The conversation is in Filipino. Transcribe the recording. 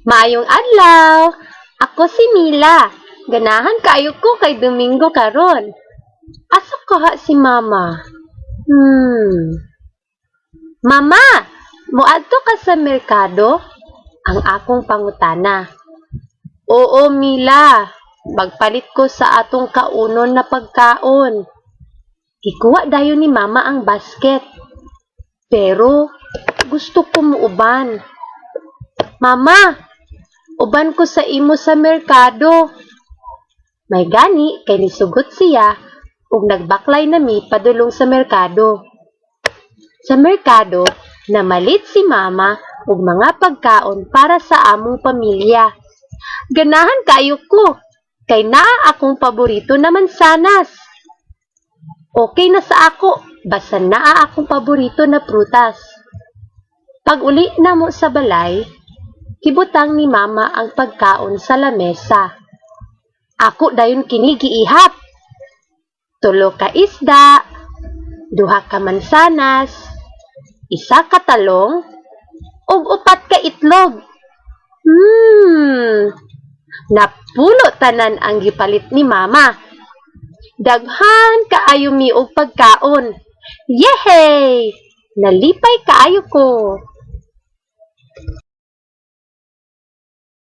Maayong adlaw. Ako si Mila. Ganahan kayo ko kay Domingo karon. Asa kaha si Mama? Mama, moadto ka sa merkado? Ang akong pangutana. Oo, Mila. Magpalit ko sa atong kaunon na pagkaon. Ikuha dayon ni Mama ang basket. Pero, gusto ko muuban. Mama, uban ko sa imo sa merkado. May gani, kay nisugot siya, ug nagbaklay nami padulong sa merkado. Sa merkado, namalit si Mama ug mga pagkaon para sa among pamilya. Ganahan kayo ko, kay naa akong paborito na mansanas. Okay na sa ako, basta naa akong paborito na prutas. Pag uli na mo sa balay, kibutang ni Mama ang pagkaon sa lamesa. Ako dayon kini giihap. 3 ka isda, 2 ka mansanas, 1 ka talong, ug 4 ka itlog. Napulo tanan ang gipalit ni Mama. Daghan kaayo mi og pagkaon. Yehey! Nalipay kaayo ko.